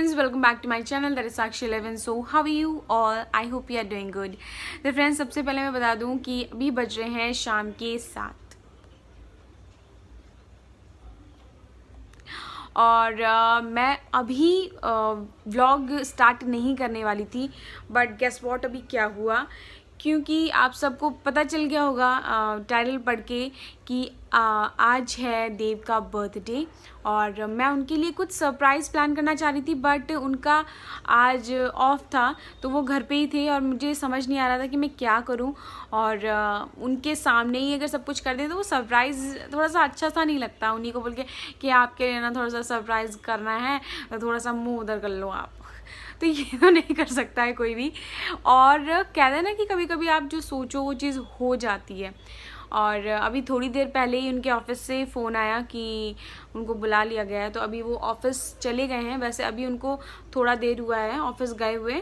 friends, welcome back to my channel that is Sakshi 11. So how are you all? I hope you are doing good. तो friends, सबसे पहले मैं बता दूं कि अभी बज रहे हैं शाम के 7 और मैं अभी व्लॉग स्टार्ट नहीं करने वाली थी, बट गेस व्हाट, अभी क्या हुआ, क्योंकि आप सबको पता चल गया होगा टाइटल पढ़ के कि आज है देव का बर्थडे और मैं उनके लिए कुछ सरप्राइज़ प्लान करना चाह रही थी, बट उनका आज ऑफ था तो वो घर पे ही थे और मुझे समझ नहीं आ रहा था कि मैं क्या करूं। और उनके सामने ही अगर सब कुछ कर दें तो वो सरप्राइज़ थोड़ा सा अच्छा सा नहीं लगता। उन्हीं को बोल के कि आपके लिए ना थोड़ा सा सरप्राइज़ करना है तो थोड़ा सा मुँह उधर कर लो आप, तो ये तो नहीं कर सकता है कोई भी। और कहते हैं ना कि कभी कभी आप जो सोचो वो चीज़ हो जाती है। और अभी थोड़ी देर पहले ही उनके ऑफिस से फ़ोन आया कि उनको बुला लिया गया है, तो अभी वो ऑफिस चले गए हैं। वैसे अभी उनको थोड़ा देर हुआ है ऑफिस गए हुए,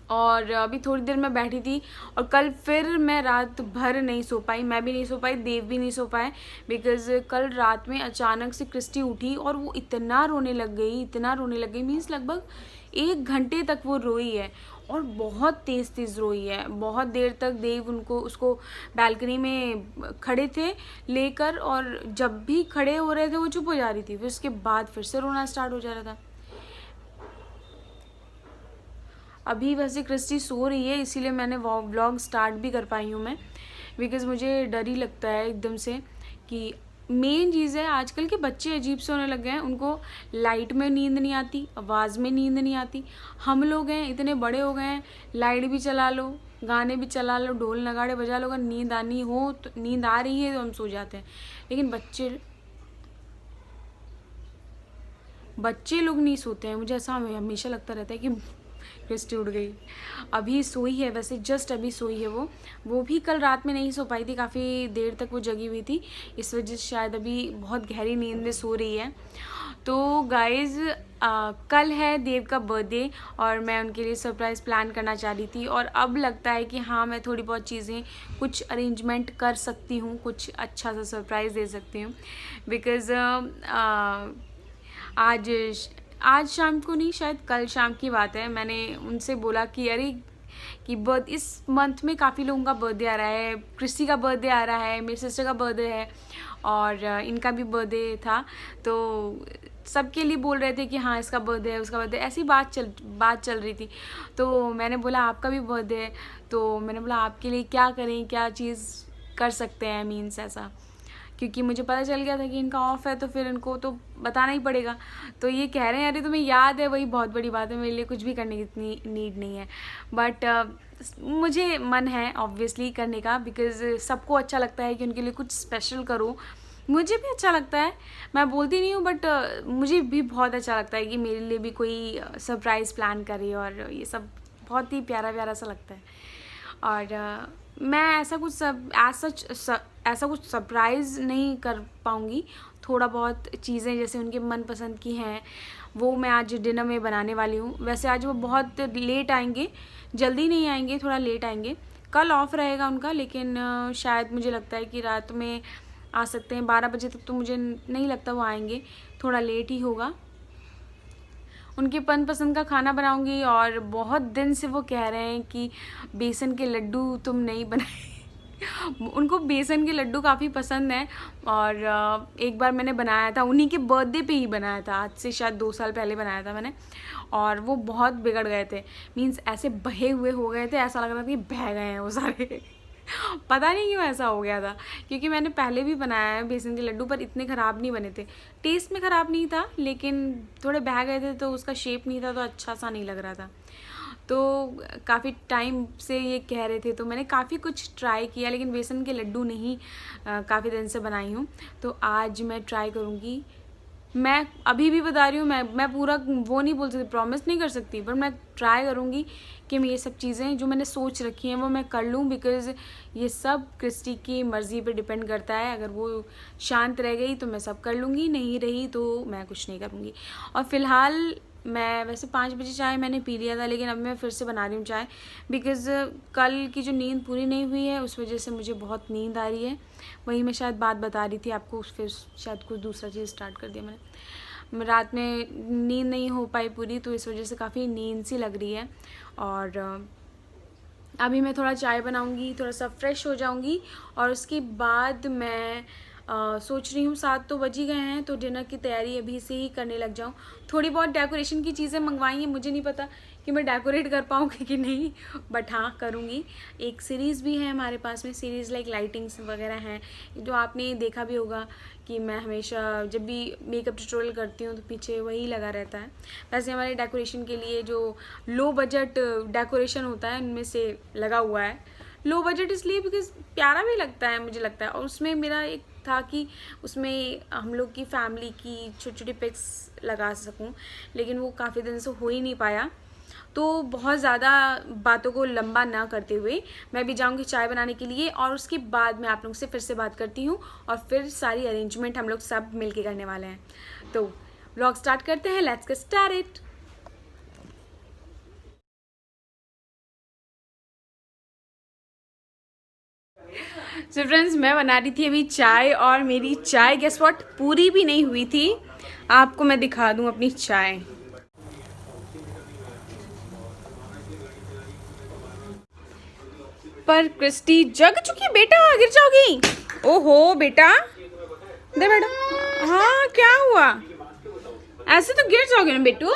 और अभी थोड़ी देर मैं बैठी थी। और कल फिर मैं रात भर नहीं सो पाई, मैं भी नहीं सो पाई, देव भी नहीं सो पाए, बिकॉज़ कल रात में अचानक से क्रिस्टी उठी और वो इतना रोने लग गई, मीन्स लगभग 1 घंटे तक वो रोई है और बहुत तेज़ रोई है। बहुत देर तक देव उसको बालकनी में खड़े थे लेकर, और जब भी खड़े हो रहे थे वो चुप हो जा रही थी, फिर उसके बाद फिर से रोना स्टार्ट हो जा रहा था। अभी वैसे क्रिस्टी सो रही है, इसीलिए मैंने व्लॉग स्टार्ट भी कर पाई हूँ मैं, बिकॉज़ मुझे डर ही लगता है एकदम से। कि मेन चीज़ है, आजकल के बच्चे अजीब से होने लग गए हैं, उनको लाइट में नींद नहीं आती, आवाज़ में नींद नहीं आती। हम लोग हैं इतने बड़े हो गए हैं, लाइट भी चला लो, गाने भी चला लो, ढोल नगाड़े बजा लो, अगर नींद आनी हो तो नींद आ रही है तो हम सो जाते हैं। लेकिन बच्चे लोग नहीं सोते हैं। मुझे ऐसा हमेशा लगता रहता है कि क्रिस्टी उठ गई। अभी सोई है, वैसे जस्ट अभी सोई है वो भी कल रात में नहीं सो पाई थी, काफ़ी देर तक वो जगी हुई थी, इस वजह से शायद अभी बहुत गहरी नींद में सो रही है। तो गाइज़, कल है देव का बर्थडे और मैं उनके लिए सरप्राइज़ प्लान करना चाह रही थी, और अब लगता है कि हाँ, मैं थोड़ी बहुत चीज़ें कुछ अरेंजमेंट कर सकती हूँ, कुछ अच्छा सा सरप्राइज़ दे सकती हूँ। बिकॉज़ आज शाम को नहीं, शायद कल शाम की बात है, मैंने उनसे बोला कि अरे कि इस मंथ में काफ़ी लोगों का बर्थडे आ रहा है, क्रिस्टी का बर्थडे आ रहा है, मेरी सिस्टर का बर्थडे है और इनका भी बर्थडे था, तो सबके लिए बोल रहे थे कि हाँ इसका बर्थडे है, उसका बर्थडे, ऐसी बात चल रही थी। तो मैंने बोला आपका भी बर्थडे है, तो मैंने बोला आपके लिए क्या करें, क्या चीज़ कर सकते हैं, मीन्स ऐसा, क्योंकि मुझे पता चल गया था कि इनका ऑफ है तो फिर इनको तो बताना ही पड़ेगा। तो ये कह रहे हैं अरे तुम्हें याद है, वही बहुत बड़ी बात है, मेरे लिए कुछ भी करने की इतनी नीड नहीं है, बट मुझे मन है ऑब्वियसली करने का, बिकॉज़ सबको अच्छा लगता है कि उनके लिए कुछ स्पेशल करो। मुझे भी अच्छा लगता है, मैं बोलती नहीं हूँ, बट मुझे भी बहुत अच्छा लगता है कि मेरे लिए भी कोई सरप्राइज़ प्लान करे, और ये सब बहुत ही प्यारा प्यारा सा लगता है। और मैं ऐसा कुछ सरप्राइज़ नहीं कर पाऊँगी। थोड़ा बहुत चीज़ें जैसे उनके मनपसंद की हैं वो मैं आज डिनर में बनाने वाली हूँ। वैसे आज वो बहुत लेट आएंगे, जल्दी नहीं आएंगे, थोड़ा लेट आएंगे। कल ऑफ रहेगा उनका, लेकिन शायद मुझे लगता है कि रात में आ सकते हैं 12 बजे तक, तो मुझे नहीं लगता वो आएंगे, थोड़ा लेट ही होगा। उनके पसंद का खाना बनाऊंगी, और बहुत दिन से वो कह रहे हैं कि बेसन के लड्डू तुम नहीं बनाए। उनको बेसन के लड्डू काफ़ी पसंद है, और एक बार मैंने बनाया था, उन्हीं के बर्थडे पे ही बनाया था, आज से शायद 2 साल पहले बनाया था मैंने, और वो बहुत बिगड़ गए थे, मीन्स ऐसे बहे हुए हो गए थे, ऐसा लग रहा था कि बह गए हैं वो सारे। पता नहीं क्यों ऐसा हो गया था, क्योंकि मैंने पहले भी बनाया है बेसन के लड्डू, पर इतने ख़राब नहीं बने थे। टेस्ट में ख़राब नहीं था, लेकिन थोड़े बह गए थे, तो उसका शेप नहीं था, तो अच्छा सा नहीं लग रहा था। तो काफ़ी टाइम से ये कह रहे थे, तो मैंने काफ़ी कुछ ट्राई किया, लेकिन बेसन के लड्डू नहीं काफ़ी दिन से बनाई हूँ, तो आज मैं ट्राई करूँगी। मैं अभी भी बता रही हूँ, मैं पूरा वो नहीं बोल सकती, प्रॉमिस नहीं कर सकती, पर मैं ट्राई करूँगी कि मैं ये सब चीज़ें जो मैंने सोच रखी हैं वो मैं कर लूँ, बिकॉज़ ये सब क्रिस्टी की मर्ज़ी पे डिपेंड करता है। अगर वो शांत रह गई तो मैं सब कर लूँगी, नहीं रही तो मैं कुछ नहीं करूँगी। और फ़िलहाल मैं वैसे 5 बजे चाय मैंने पी लिया था, लेकिन अब मैं फिर से बना रही हूँ चाय, बिकॉज़ कल की जो नींद पूरी नहीं हुई है उस वजह से मुझे बहुत नींद आ रही है। वही मैं शायद बात बता रही थी आपको, फिर शायद कुछ दूसरा चीज़ स्टार्ट कर दिया मैंने। रात में नींद नहीं हो पाई पूरी, तो इस वजह से काफ़ी नींद सी लग रही है। और अभी मैं थोड़ा चाय बनाऊंगी, थोड़ा सा फ्रेश हो जाऊंगी और उसके बाद मैं सोच रही हूँ 7 तो बज ही गए हैं, तो डिनर की तैयारी अभी से ही करने लग जाऊँ। थोड़ी बहुत डेकोरेशन की चीज़ें मंगवाई हैं, मुझे नहीं पता कि मैं डेकोरेट कर पाऊँगी कि नहीं, बट हाँ करूँगी। एक सीरीज़ भी है हमारे पास में, सीरीज़ लाइक लाइटिंग्स वगैरह हैं, जो आपने देखा भी होगा कि मैं हमेशा जब भी मेकअप ट्यूटोरियल करती हूँ तो पीछे वही लगा रहता है। वैसे हमारे डेकोरेशन के लिए जो लो बजट डेकोरेशन होता है उनमें से लगा हुआ है। लो बजट इसलिए बिकॉज प्यारा भी लगता है मुझे लगता है, और उसमें मेरा एक था कि उसमें हम लोग की फैमिली की छोटी छोटी पिक्स लगा सकूं, लेकिन वो काफ़ी दिन से हो ही नहीं पाया। तो बहुत ज़्यादा बातों को लंबा ना करते हुए मैं भी जाऊंगी चाय बनाने के लिए, और उसके बाद मैं आप लोगों से फिर से बात करती हूँ और फिर सारी अरेंजमेंट हम लोग सब मिलके करने वाले हैं। तो व्लॉग स्टार्ट करते हैं, let's get started. So friends, मैं बना रही थी अभी चाय, और मेरी चाय गेस व्हाट पूरी भी नहीं हुई थी। आपको मैं दिखा दूं अपनी चाय। पर क्रिस्टी जग चुकी, बेटा गिर जाओगी। ओहो बेटा, दे बेटा। हाँ क्या हुआ, ऐसे तो गिर जाओगे ना बेटू।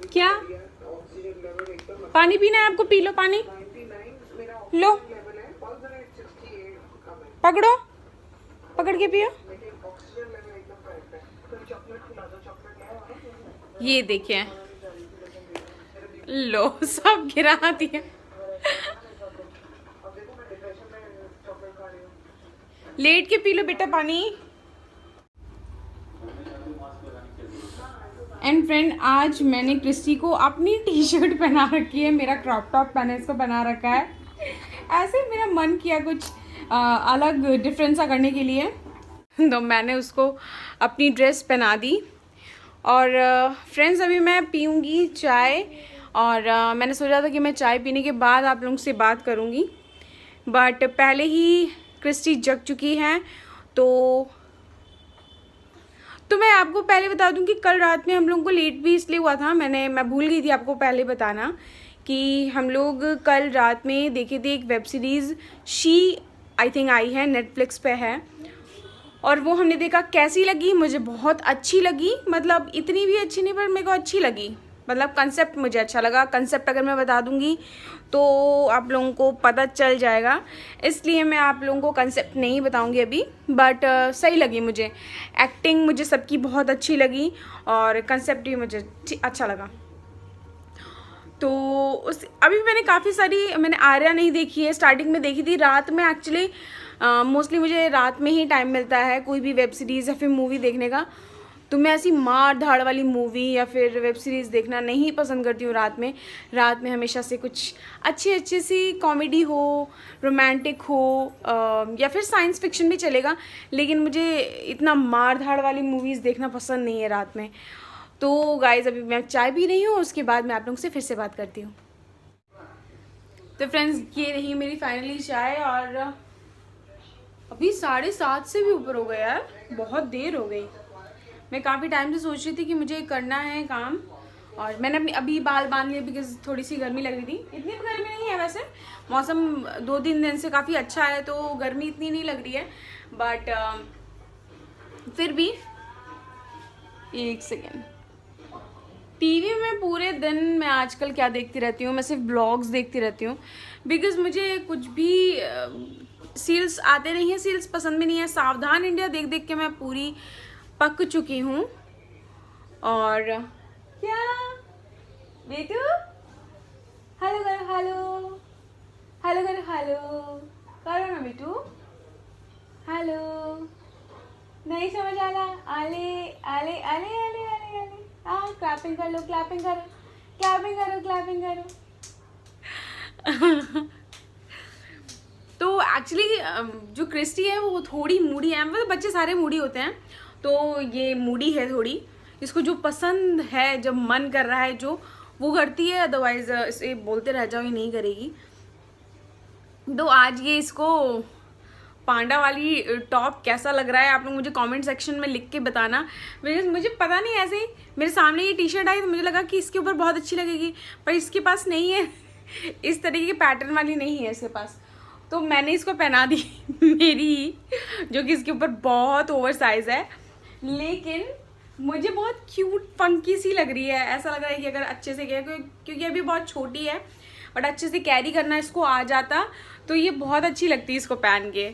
क्या पानी पीना है आपको, पी लो पानी, लो पकड़ो, पकड़ के पियो। ये देखिए, लो सब गिरा दिया। लेट के पी लो बेटा पानी। एंड फ्रेंड, आज मैंने क्रिस्टी को अपनी टी शर्ट पहना रखी है, मेरा क्रॉप टॉप मैंने इसको बना रखा है। ऐसे मेरा मन किया कुछ अलग डिफरेंट सा करने के लिए, तो मैंने उसको अपनी ड्रेस पहना दी। और फ्रेंड्स, अभी मैं पीऊँगी चाय, और मैंने सोचा था कि मैं चाय पीने के बाद आप लोगों से बात करूँगी, बट पहले ही क्रिस्टी जग चुकी हैं। तो मैं आपको पहले बता दूं कि कल रात में हम लोगों को लेट भी इसलिए हुआ था, मैं भूल गई थी आपको पहले बताना कि हम लोग कल रात में देखे थे एक web series she, I think I है, नेटफ्लिक्स पे है, और वो हमने देखा। कैसी लगी? मुझे बहुत अच्छी लगी, मतलब इतनी भी अच्छी नहीं पर मेरे को अच्छी लगी, मतलब कंसेप्ट मुझे अच्छा लगा। कंसेप्ट अगर मैं बता दूंगी तो आप लोगों को पता चल जाएगा, इसलिए मैं आप लोगों को कंसेप्ट नहीं बताऊंगी अभी, बट सही लगी मुझे। एक्टिंग मुझे सबकी बहुत अच्छी लगी और कंसेप्ट भी मुझे अच्छा लगा। तो अभी मैंने काफ़ी सारी, मैंने आर्या नहीं देखी है, स्टार्टिंग में देखी थी रात में। एक्चुअली मोस्टली मुझे रात में ही टाइम मिलता है कोई भी वेब सीरीज़ या फिर मूवी देखने का, तो मैं ऐसी मार धाड़ वाली मूवी या फिर वेब सीरीज़ देखना नहीं पसंद करती हूँ रात में। रात में हमेशा से कुछ अच्छी सी कॉमेडी हो, रोमांटिक हो, या फिर साइंस फिक्शन भी चलेगा, लेकिन मुझे इतना मार धाड़ वाली मूवीज़ देखना पसंद नहीं है रात में। तो गाइज़, अभी मैं चाय पी रही हूँ, उसके बाद मैं आप लोगों से फिर से बात करती हूँ। तो फ्रेंड्स, ये रही मेरी फाइनली चाय, और अभी 7:30 से भी ऊपर हो गया यार, बहुत देर हो गई। मैं काफ़ी टाइम से सोच रही थी कि मुझे करना है काम, और मैंने अभी बाल बांध लिए बिकॉज थोड़ी सी गर्मी लग रही थी। इतनी भी गर्मी नहीं है वैसे, मौसम 2-3 दिन से काफ़ी अच्छा है, तो गर्मी इतनी नहीं लग रही है, बट फिर भी। एक सेकेंड, टीवी में पूरे दिन मैं आजकल क्या देखती रहती हूँ, मैं सिर्फ ब्लॉग्स देखती रहती हूँ, बिकॉज मुझे कुछ भी सीरियल्स आते नहीं हैं, सीरियल्स पसंद भी नहीं है। सावधान इंडिया देख देख के मैं पूरी पक चुकी हूँ। और क्या बेटू, हेलो करो, हेलो हेलो करो, हेलो करो ना बेटू, हेलो। नहीं समझ आ रहा, आले आले आले आले आले आले, क्लैपिंग कर लो, क्लैपिंग करो, क्लैपिंग करो, क्लैपिंग करो। तो एक्चुअली जो क्रिस्टी है वो थोड़ी मूडी है, मतलब बच्चे सारे मूडी होते हैं, तो ये मूडी है थोड़ी। इसको जो पसंद है, जब मन कर रहा है जो वो करती है, अदरवाइज इसे बोलते रह जाओ ये नहीं करेगी। तो आज ये इसको पांडा वाली टॉप कैसा लग रहा है आप लोग मुझे कमेंट सेक्शन में लिख के बताना। बिकॉज मुझे पता नहीं, ऐसे ही मेरे सामने ये टी शर्ट आई तो मुझे लगा कि इसके ऊपर बहुत अच्छी लगेगी, पर इसके पास नहीं है इस तरीके के पैटर्न वाली नहीं है इसके पास, तो मैंने इसको पहना दी मेरी ही, जो कि इसके ऊपर बहुत ओवर साइज है, लेकिन मुझे बहुत क्यूट फंकी सी लग रही है। ऐसा लग रहा है कि अगर अच्छे से किया, क्योंकि अभी बहुत छोटी है, बट अच्छे से कैरी करना इसको आ जाता तो ये बहुत अच्छी लगती है इसको पहन के।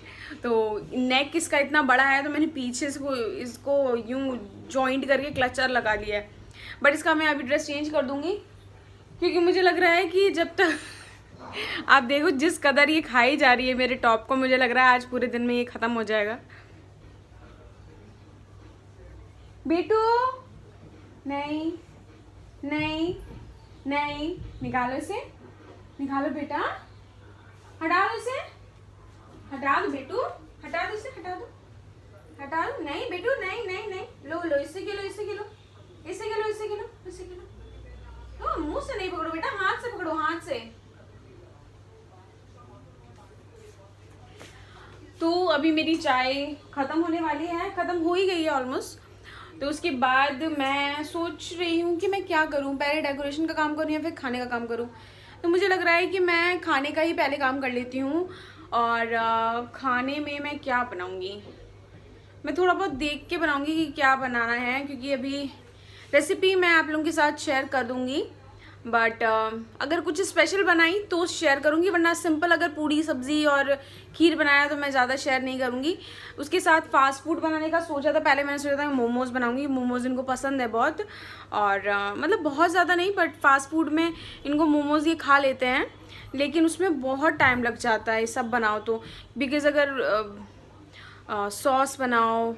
तो नेक इसका इतना बड़ा है तो मैंने पीछे इसको यूं जॉइंट करके क्लचर लगा लिया है, बट इसका मैं अभी ड्रेस चेंज कर दूंगी, क्योंकि मुझे लग रहा है कि जब तक आप देखो जिस कदर ये खाई जा रही है मेरे टॉप को, मुझे लग रहा है आज पूरे दिन में ये ख़त्म हो जाएगा। बेटू नहीं नहीं नहीं, निकालो इसे, निकालो बेटा, हटा दो इसे, हटा दो बेटू, हटा दो इसे, हटा दो, हटा दो, नहीं बेटू नहीं नहीं नहीं, लो लो इससे गिलो, इससे गिलो, इससे गिलो, इससे गिलो, इससे गिलो, तो मुंह से नहीं पकड़ो बेटा, हाथ से पकड़ो, हाथ से। तो अभी मेरी चाय ख़त्म होने वाली है, ख़त्म हो ही गई है ऑलमोस्ट। तो उसके बाद मैं सोच रही हूँ कि मैं क्या करूँ, पहले डेकोरेशन का काम करूँ या फिर खाने का काम करूँ। तो मुझे लग रहा है कि मैं खाने का ही पहले काम कर लेती हूँ, और खाने में मैं क्या बनाऊँगी, मैं थोड़ा बहुत देख के बनाऊँगी कि क्या बनाना है, क्योंकि अभी रेसिपी मैं आप लोगों के साथ शेयर कर दूँगी, बट अगर कुछ स्पेशल बनाई तो शेयर करूँगी, वरना सिंपल अगर पूड़ी सब्ज़ी और खीर बनाया तो मैं ज़्यादा शेयर नहीं करूँगी। उसके साथ फास्ट फूड बनाने का सोचा था, पहले मैंने सोचा था मोमोज़ बनाऊँगी, मोमोज़ इनको पसंद है बहुत, और मतलब बहुत ज़्यादा नहीं, बट फास्ट फूड में इनको मोमोज़ ये खा लेते हैं, लेकिन उसमें बहुत टाइम लग जाता है सब बनाओ तो, बिकॉज़ अगर सॉस बनाओ,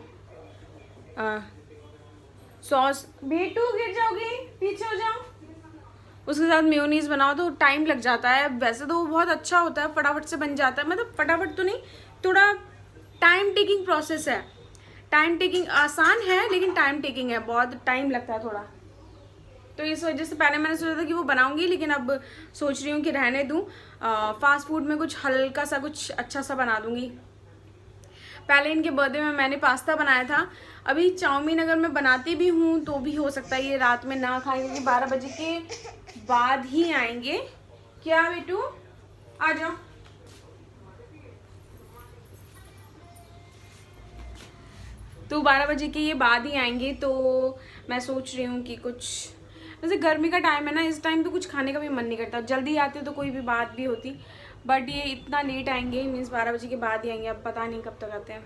सॉस, बेटू गिर जाओगी, पीछे हो जाओ, उसके साथ मेयोनीज़ बनाओ तो टाइम लग जाता है। वैसे तो वो बहुत अच्छा होता है, फटाफट से बन जाता है, मतलब फटाफट तो नहीं, थोड़ा टाइम टेकिंग प्रोसेस है, टाइम टेकिंग आसान है लेकिन टाइम टेकिंग है, बहुत टाइम लगता है थोड़ा। तो इस वजह से पहले मैंने सोचा था कि वो बनाऊंगी, लेकिन अब सोच रही हूँ कि रहने दूँ, फास्ट फूड में कुछ हल्का सा कुछ अच्छा सा बना दूँगी। पहले इनके बर्थडे में मैंने पास्ता बनाया था, अभी चाउमीन अगर मैं बनाती भी हूँ तो भी हो सकता है ये रात में ना खाएं, क्योंकि 12 बजे के बाद ही आएंगे। क्या बेटू, आ जाओ, तो 12 बजे के ये बाद ही आएंगे, तो मैं सोच रही हूँ कि कुछ, वैसे गर्मी का टाइम है ना, इस टाइम तो कुछ खाने का भी मन नहीं करता, जल्दी आते तो कोई भी बात भी होती, बट ये इतना लेट आएंगे, मीन्स 12 बजे के बाद ही आएंगे, अब पता नहीं कब तक आते हैं।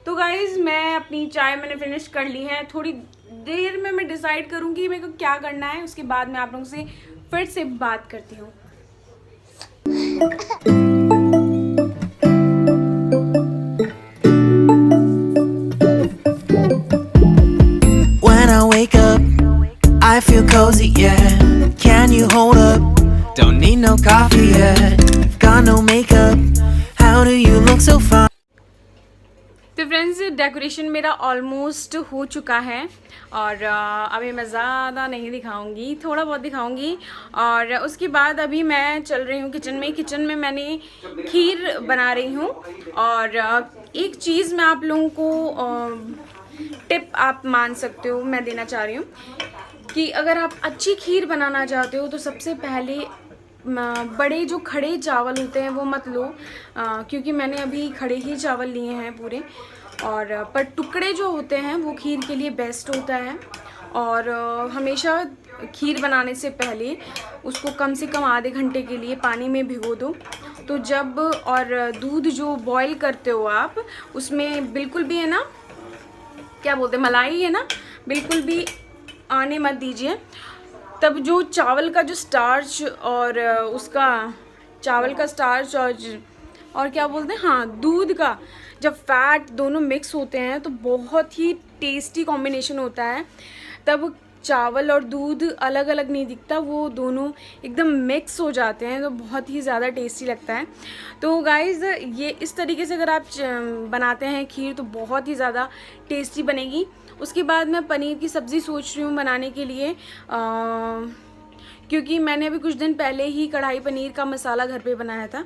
तो गाइज़ मैं अपनी चाय मैंने फिनिश कर ली है, थोड़ी देर में मैं डिसाइड करूँगी मेरे को क्या करना है, उसके बाद मैं आप लोगों से फिर से बात करती हूँ। When I wake up, I feel cozy, yeah. Can you hold up? Don't need no coffee yet. Got no makeup. How do you look so fine? तो फ्रेंड्स डेकोरेशन मेरा ऑलमोस्ट हो चुका है, और अभी मैं ज़्यादा नहीं दिखाऊंगी, थोड़ा बहुत दिखाऊंगी, और उसके बाद अभी मैं चल रही हूँ किचन में। किचन में मैंने खीर बना रही हूँ, और एक चीज़ मैं आप लोगों को टिप आप मान सकते हो, मैं देना चाह रही हूँ कि अगर आप अच्छी खीर बनाना चाहते हो तो सबसे पहले बड़े जो खड़े चावल होते हैं वो मत लो, क्योंकि मैंने अभी खड़े ही चावल लिए हैं पूरे, और पर टुकड़े जो होते हैं वो खीर के लिए बेस्ट होता है। और हमेशा खीर बनाने से पहले उसको कम से कम आधे घंटे के लिए पानी में भिगो दो। तो जब, और दूध जो बॉईल करते हो आप, उसमें बिल्कुल भी है ना, क्या बोलते हैं, मलाई है ना, बिल्कुल भी आने मत दीजिए। तब जो चावल का जो स्टार्च और उसका चावल का स्टार्च और क्या बोलते हैं, हाँ, दूध का जब फैट दोनों मिक्स होते हैं तो बहुत ही टेस्टी कॉम्बिनेशन होता है। तब चावल और दूध अलग अलग नहीं दिखता, वो दोनों एकदम मिक्स हो जाते हैं, तो बहुत ही ज़्यादा टेस्टी लगता है। तो गाइज़ ये इस तरीके से अगर आप बनाते हैं खीर तो बहुत ही ज़्यादा टेस्टी बनेगी। उसके बाद मैं पनीर की सब्ज़ी सोच रही हूँ बनाने के लिए, क्योंकि मैंने अभी कुछ दिन पहले ही कढ़ाई पनीर का मसाला घर पे बनाया था,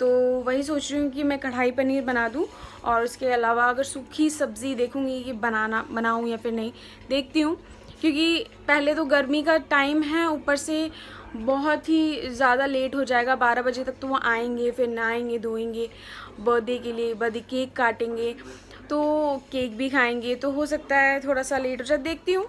तो वही सोच रही हूँ कि मैं कढ़ाई पनीर बना दूँ। और उसके अलावा अगर सूखी सब्ज़ी देखूँगी कि बनाऊँ या फिर नहीं, देखती हूँ। क्योंकि पहले तो गर्मी का टाइम है, ऊपर से बहुत ही ज़्यादा लेट हो जाएगा, 12 बजे तक तो वो आएंगे, फिर नहाएंगे धोएंगे बर्थडे के लिए, बर्थडे केक काटेंगे, तो केक भी खाएंगे, तो हो सकता है थोड़ा सा लेट हो जाए। देखती हूँ,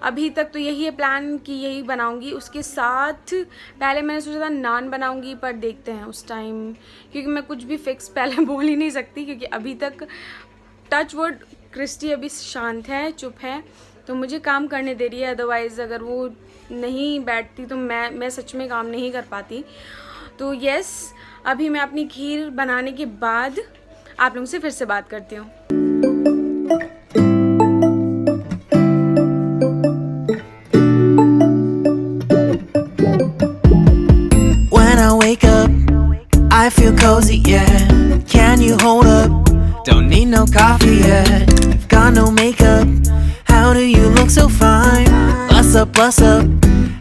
अभी तक तो यही है प्लान कि यही बनाऊंगी। उसके साथ पहले मैंने सोचा था नान बनाऊंगी, पर देखते हैं उस टाइम, क्योंकि मैं कुछ भी फिक्स पहले बोल ही नहीं सकती, क्योंकि अभी तक टच वर्ड क्रिस्टी अभी शांत है, चुप है, तो मुझे काम करने दे रही है। अदरवाइज़ अगर वो नहीं बैठती तो मैं सच में काम नहीं कर पाती। तो यस, अभी मैं अपनी खीर बनाने के बाद आप लोगों से फिर से बात करती हूँ। When I wake up, I feel cozy, yeah. Can you hold up? Don't need no coffee yet. You've got no makeup. How do you look so fine? Bust up, bust up.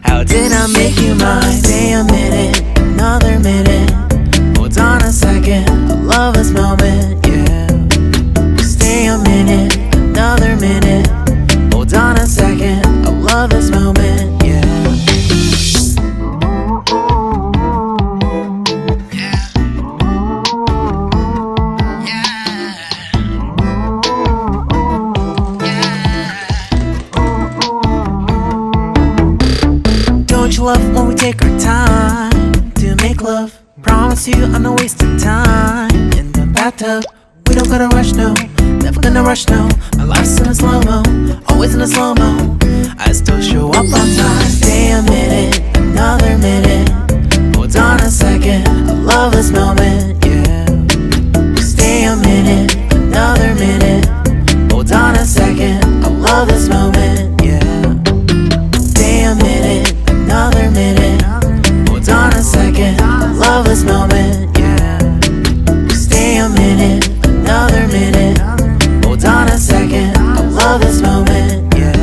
How did I make you mine? Stay a minute, another minute. Hold on a second, I love this moment, yeah. Stay a minute, another minute. Hold on a second, I love this moment, yeah. Don't you love when we take our time to make love? Promise you I'm not wasting time in the bathtub. We don't gotta rush, no, never gonna rush, no. My life's in a slow-mo, always in a slow-mo. I still show up on time. Stay a minute, another minute. Hold on a second, I love this moment, yeah. Stay a minute, another minute. Hold on a second, I love this moment, yeah. Stay a minute, another minute. Hold on a second, I love this moment, yeah. Stay a minute, another minute. Hold on a second, I love this moment, yeah.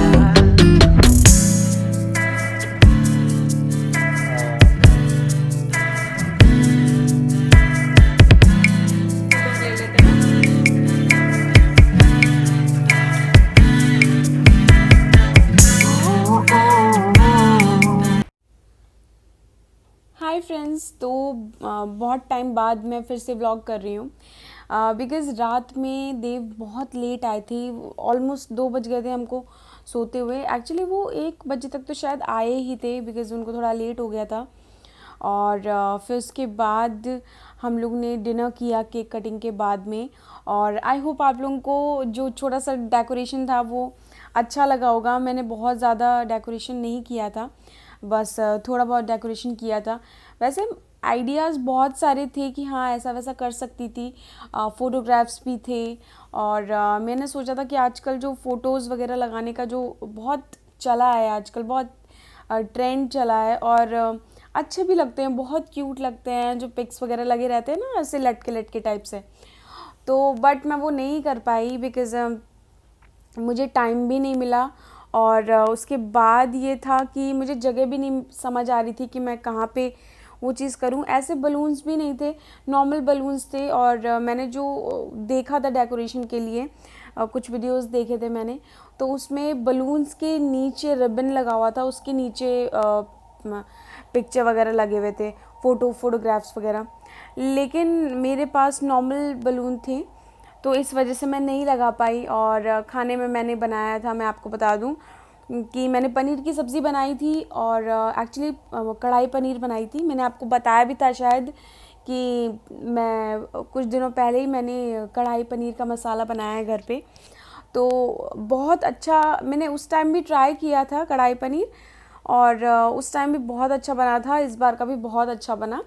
Hi friends, तो बहुत time बाद मैं फिर से vlog कर रही हूँ, because रात में देव बहुत लेट आए थे। ऑलमोस्ट 2 बज गए थे हमको सोते हुए। एक्चुअली वो 1 बजे तक तो शायद आए ही थे, बिकॉज़ उनको थोड़ा लेट हो गया था। और फिर उसके बाद हम लोग ने डिनर किया केक कटिंग के बाद में। और आई होप आप लोगों को जो छोटा सा डेकोरेशन था वो अच्छा लगा होगा। मैंने बहुत ज़्यादा डेकोरेशन नहीं किया था, बस थोड़ा बहुत डेकोरेशन किया था। वैसे आइडियाज़ बहुत सारे थे कि हाँ ऐसा वैसा कर सकती थी, फ़ोटोग्राफ्स भी थे। और मैंने सोचा था कि आजकल जो फ़ोटोज़ वगैरह लगाने का जो बहुत चला है, आजकल बहुत ट्रेंड चला है, और अच्छे भी लगते हैं, बहुत क्यूट लगते हैं जो पिक्स वगैरह लगे रहते हैं ना, ऐसे लटके लटके टाइप से। तो बट मैं वो नहीं कर पाई, बिकॉज़ मुझे टाइम भी नहीं मिला। और उसके बाद ये था कि मुझे जगह भी नहीं समझ आ रही थी कि मैं कहाँ पे वो चीज़ करूँ। ऐसे बलून्स भी नहीं थे, नॉर्मल बलून्स थे। और मैंने जो देखा था डेकोरेशन के लिए, कुछ वीडियोस देखे थे मैंने, तो उसमें बलून्स के नीचे रिबन लगा हुआ था, उसके नीचे पिक्चर वगैरह लगे हुए थे, फ़ोटोग्राफ्स वगैरह। लेकिन मेरे पास नॉर्मल बलून थे, तो इस वजह से मैं नहीं लगा पाई। और खाने में मैंने बनाया था, मैं आपको बता दूं कि मैंने पनीर की सब्ज़ी बनाई थी, और एक्चुअली कढ़ाई पनीर बनाई थी। मैंने आपको बताया भी था शायद कि मैं कुछ दिनों पहले ही मैंने कढ़ाई पनीर का मसाला बनाया है घर पे। तो बहुत अच्छा, मैंने उस टाइम भी ट्राई किया था कढ़ाई पनीर, और उस टाइम भी बहुत अच्छा बना था, इस बार का भी बहुत अच्छा बना।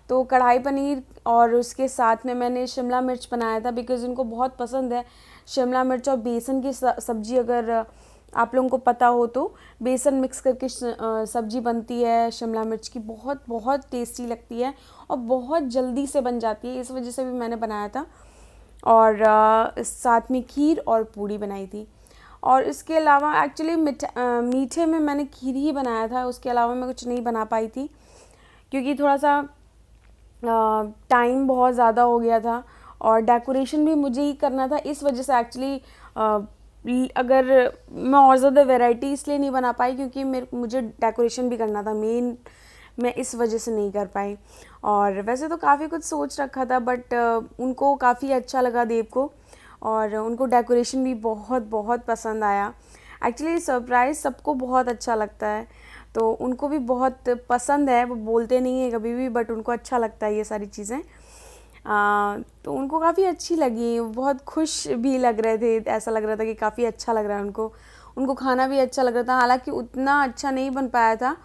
तो कढ़ाई पनीर और उसके साथ में मैंने शिमला मिर्च बनाया था, बिकॉज़ उनको बहुत पसंद है शिमला मिर्च और बेसन की सब्ज़ी। अगर आप लोगों को पता हो तो बेसन मिक्स करके सब्ज़ी बनती है शिमला मिर्च की, बहुत बहुत टेस्टी लगती है और बहुत जल्दी से बन जाती है, इस वजह से भी मैंने बनाया था। और साथ में खीर और पूड़ी बनाई थी। और इसके अलावा एक्चुअली मीठे में मैंने खीर ही बनाया था, उसके अलावा मैं कुछ नहीं बना पाई थी क्योंकि थोड़ा सा टाइम बहुत ज़्यादा हो गया था और डेकोरेशन भी मुझे ही करना था। इस वजह से एक्चुअली अगर मैं और ज़्यादा वैरायटी इसलिए नहीं बना पाई क्योंकि मुझे डेकोरेशन भी करना था मेन, मैं इस वजह से नहीं कर पाई। और वैसे तो काफ़ी कुछ सोच रखा था बट उनको काफ़ी अच्छा लगा देव को और उनको डेकोरेशन भी बहुत बहुत पसंद आया। एक्चुअली सरप्राइज़ सबको बहुत अच्छा लगता है तो उनको भी बहुत पसंद है, वो बोलते नहीं है कभी भी बट उनको अच्छा लगता है ये सारी चीज़ें। तो उनको काफ़ी अच्छी लगी, बहुत खुश भी लग रहे थे, ऐसा लग रहा था कि काफ़ी अच्छा लग रहा है उनको खाना भी अच्छा लग रहा था। हालांकि उतना अच्छा नहीं बन पाया था,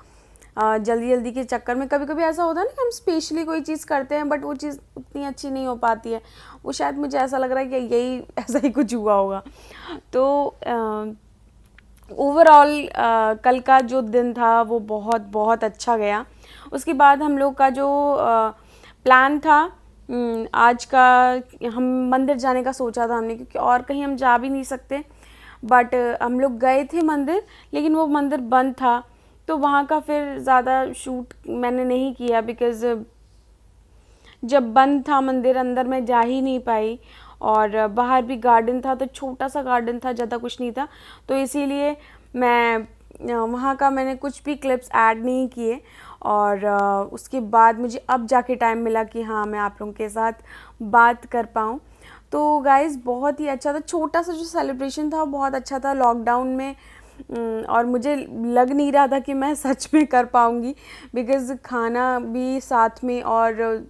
जल्दी जल्दी के चक्कर में कभी कभी ऐसा होता है ना कि हम स्पेशली कोई चीज़ करते हैं बट वो चीज़ उतनी अच्छी नहीं हो पाती है। वो शायद मुझे ऐसा लग रहा है कि यही ऐसा ही कुछ हुआ होगा। तो ओवरऑल कल का जो दिन था वो बहुत बहुत अच्छा गया। उसके बाद हम लोग का जो प्लान था आज का, हम मंदिर जाने का सोचा था हमने क्योंकि और कहीं हम जा भी नहीं सकते। बट हम लोग गए थे मंदिर, लेकिन वो मंदिर बंद था तो वहाँ का फिर ज़्यादा शूट मैंने नहीं किया बिकॉज़ जब बंद था मंदिर अंदर मैं जा ही नहीं पाई और बाहर भी गार्डन था तो छोटा सा गार्डन था, ज़्यादा कुछ नहीं था, तो इसीलिए मैं वहाँ का मैंने कुछ भी क्लिप्स ऐड नहीं किए। और उसके बाद मुझे अब जाके टाइम मिला कि हाँ मैं आप लोगों के साथ बात कर पाऊँ। तो गाइज़ बहुत ही अच्छा था, छोटा सा जो सेलिब्रेशन था वो बहुत अच्छा था लॉकडाउन में। और मुझे लग नहीं रहा था कि मैं सच में कर पाऊँगी बिकॉज़ खाना भी साथ में और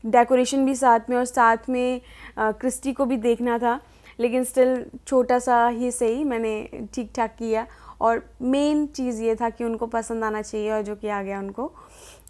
डेकोरेशन भी साथ में और साथ में क्रिस्टी को भी देखना था, लेकिन स्टिल छोटा सा ही सही मैंने ठीक ठाक किया। और मेन चीज़ ये था कि उनको पसंद आना चाहिए और जो कि आ गया उनको।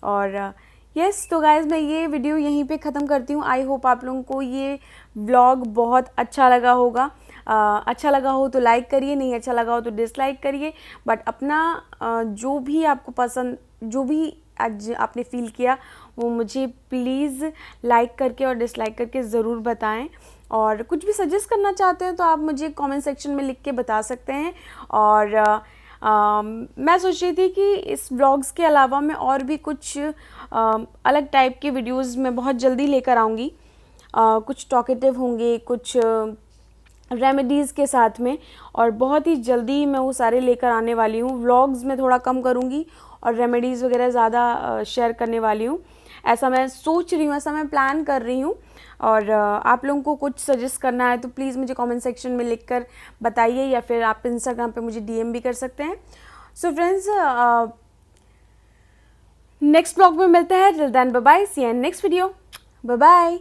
और यस तो गाइज़ मैं ये वीडियो यहीं पे ख़त्म करती हूँ। आई होप आप लोगों को ये व्लॉग बहुत अच्छा लगा होगा। अच्छा लगा हो तो लाइक करिए, नहीं अच्छा लगा हो तो डिसलाइक करिए, बट अपना जो भी आपको पसंद, जो भी आज आपने फील किया वो मुझे प्लीज़ लाइक करके और डिसलाइक करके ज़रूर बताएं। और कुछ भी सजेस्ट करना चाहते हैं तो आप मुझे कमेंट सेक्शन में लिख के बता सकते हैं। और मैं सोच रही थी कि इस व्लॉग्स के अलावा मैं और भी कुछ अलग टाइप के वीडियोस मैं बहुत जल्दी लेकर आऊँगी। कुछ टॉकेटिव होंगे, कुछ रेमेडीज़ के साथ में, और बहुत ही जल्दी मैं वो सारे लेकर आने वाली हूँ। व्लॉग्स में थोड़ा कम करूँगी और रेमेडीज़ वगैरह ज़्यादा शेयर करने वाली हूँ, ऐसा मैं सोच रही हूँ, ऐसा मैं प्लान कर रही हूँ। और आप लोगों को कुछ सजेस्ट करना है तो प्लीज़ मुझे कमेंट सेक्शन में लिखकर बताइए, या फिर आप इंस्टाग्राम पे मुझे डीएम भी कर सकते हैं। सो फ्रेंड्स नेक्स्ट ब्लॉग में मिलते हैं। Till then bye bye, see you in next video, bye bye.